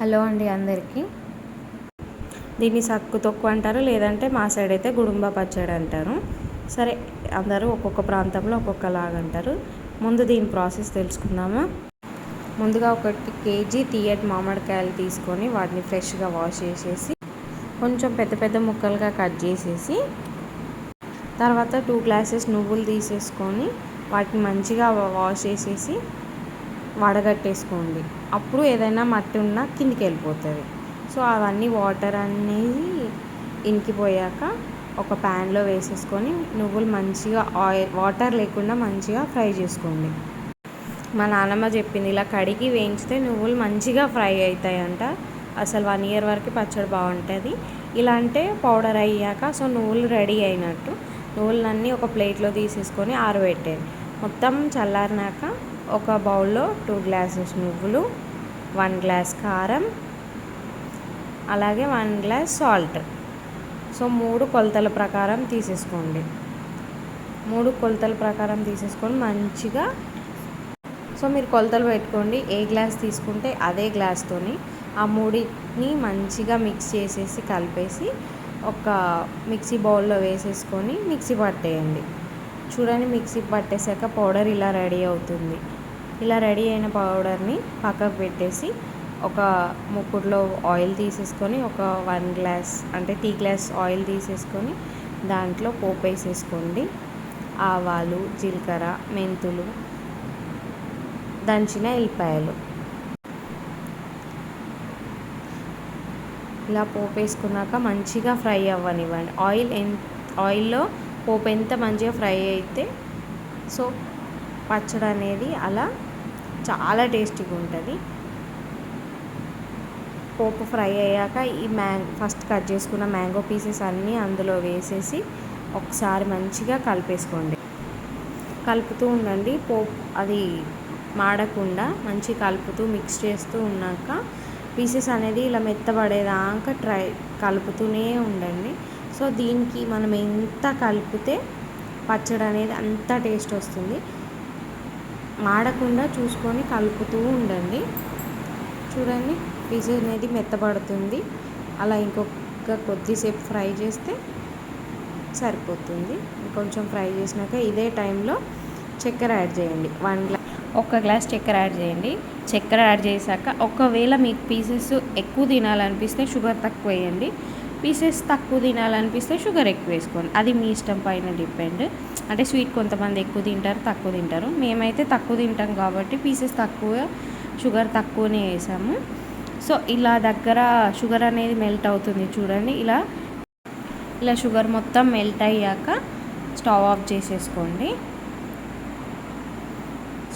Hello అండి అందరికీ. దీన్ని సక్కు తొక్కు అంటారు, లేదంటే మా సైడ్ అయితే గుడుంబ పచ్చడి అంటారు. సరే, అందరూ ఒక్కొక్క ప్రాంతంలో ఒక్కొక్కలాగా అంటారు. ముందు దీని ప్రాసెస్ తెలుసుకుందామా. ముందుగా 1 కేజీ తీయటి మామిడికాయలు తీసుకొని వాటిని ఫ్రెష్గా వాష్ చేసేసి కొంచెం పెద్ద పెద్ద ముక్కలుగా కట్ చేసేసి, తర్వాత 2 గ్లాసెస్ నువ్వులు తీసేసుకొని వాటిని మంచిగా వాష్ చేసేసి వడగట్టేసుకోండి. అప్పుడు ఏదైనా మట్టి ఉన్నా కిందికి వెళ్ళిపోతుంది. సో అవన్నీ వాటర్ అనేది ఇంకిపోయాక ఒక ప్యాన్లో వేసేసుకొని నువ్వులు మంచిగా వాటర్ లేకుండా మంచిగా ఫ్రై చేసుకోండి. మా నాన్నమ్మ చెప్పింది, ఇలా కడిగి వేయించితే నువ్వులు మంచిగా ఫ్రై అవుతాయంట. అసలు 1 ఇయర్ వరకు పచ్చడి బాగుంటుంది. ఇలా అంటే పౌడర్ అయ్యాక సో నువ్వులు రెడీ అయినట్టు. నువ్వులన్నీ ఒక ప్లేట్లో తీసేసుకొని ఆరబెట్టేది. మొత్తం చల్లారినాక ఒక బౌల్లో 2 గ్లాసెస్ నువ్వులు, 1 గ్లాస్ కారం, అలాగే 1 గ్లాస్ సాల్ట్. సో 3 కొలతల ప్రకారం తీసేసుకోండి. 3 కొలతల ప్రకారం తీసేసుకొని మంచిగా, సో మీరు కొలతలు పెట్టుకోండి. ఏ గ్లాస్ తీసుకుంటే అదే గ్లాస్తోని ఆ మూడింటిని మంచిగా మిక్స్ చేసేసి కలిపేసి ఒక మిక్సీ బౌల్లో వేసేసుకొని మిక్సీ పట్టేయండి. చూడండి, మిక్సీ పట్టేసాక పౌడర్ ఇలా రెడీ అవుతుంది. ఇలా రెడీ అయిన పౌడర్ని పక్కకు పెట్టేసి ఒక ముక్కుడులో ఆయిల్ తీసేసుకొని ఒక 1 గ్లాస్ అంటే టీ గ్లాస్ ఆయిల్ తీసేసుకొని దాంట్లో పోపు వేసేసుకోండి. ఆవాలు, జీలకర్ర, మెంతులు, దంచిన ఎల్లిపాయలు. ఇలా పోపు వేసుకున్నాక మంచిగా ఫ్రై అవ్వనివ్వండి. ఆయిల్లో పోపు ఎంత మంచిగా ఫ్రై అయితే సో పచ్చడి అనేది అలా చాలా టేస్టీగా ఉంటుంది. పోపు ఫ్రై అయ్యాక ఈ ఫస్ట్ కట్ చేసుకున్న మ్యాంగో పీసెస్ అన్నీ అందులో వేసేసి ఒకసారి మంచిగా కలిపేసుకోండి. కలుపుతూ ఉండండి. పోపు అది మాడకుండా మంచి కలుపుతూ మిక్స్ చేస్తూ ఉన్నాక పీసెస్ అనేది ఇలా మెత్తబడేదాకా కలుపుతూనే ఉండండి. సో దీనికి మనం ఎంత కలిపితే పచ్చడి అనేది అంత టేస్ట్ వస్తుంది. మాడకుండా చూసుకొని కలుపుతూ ఉండండి. చూడండి, పీసెస్ అనేది మెత్తబడుతుంది. అలా ఇంకొక కొద్దిసేపు ఫ్రై చేస్తే సరిపోతుంది. కొంచెం ఫ్రై చేసినాక ఇదే టైంలో చక్కెర యాడ్ చేయండి. 1 గ్లాస్ చక్కెర యాడ్ చేయండి. చక్కెర యాడ్ చేశాక ఒకవేళ మీకు పీసెస్ ఎక్కువ తినాలనిపిస్తే షుగర్ తక్కువ వేయండి. పీసెస్ తక్కువ తినాలనిపిస్తే షుగర్ ఎక్కువ వేసుకోండి. అది మీ ఇష్టం పైన డిపెండ్. అంటే స్వీట్ కొంతమంది ఎక్కువ తింటారు, తక్కువ తింటారు. మేమైతే తక్కువ తింటాం కాబట్టి పీసెస్ తక్కువ, షుగర్ తక్కువనే వేసాము. సో ఇలా దగ్గర షుగర్ అనేది మెల్ట్ అవుతుంది చూడండి. ఇలా షుగర్ మొత్తం మెల్ట్ అయ్యాక స్టవ్ ఆఫ్ చేసేసుకోండి.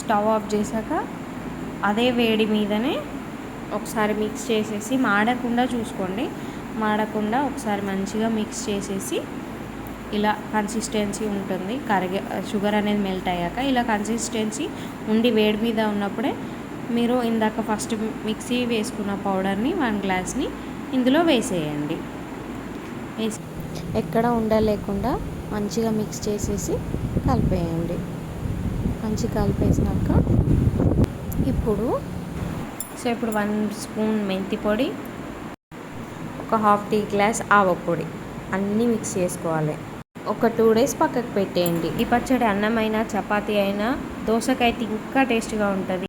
స్టవ్ ఆఫ్ చేశాక అదే వేడి మీదనే ఒకసారి మిక్స్ చేసేసి మాడకుండా చూసుకోండి. మాడకుండా ఒకసారి మంచిగా మిక్స్ చేసేసి ఇలా కన్సిస్టెన్సీ ఉంటుంది. షుగర్ అనేది మెల్ట్ అయ్యాక ఇలా కన్సిస్టెన్సీ ఉండి వేడి మీద ఉన్నప్పుడే మీరు ఇందాక ఫస్ట్ మిక్సీ వేసుకున్న పౌడర్ని 1 గ్లాస్ని ఇందులో వేసేయండి. ఎక్కడ ఉండలేకుండా మంచిగా మిక్స్ చేసేసి కలిపేయండి. మంచిగా కలిపేసినాక ఇప్పుడు 1 స్పూన్ మెంతి పొడి, ఒక 1/2 టీ గ్లాస్ ఆవపొడి అన్నీ మిక్స్ చేసుకోవాలి. ఒక 2 డేస్ పక్కకు పెట్టేయండి. ఈ పచ్చడి అన్నం అయినా చపాతీ అయినా దోశకైతే ఇంకా టేస్ట్గా ఉంటుంది.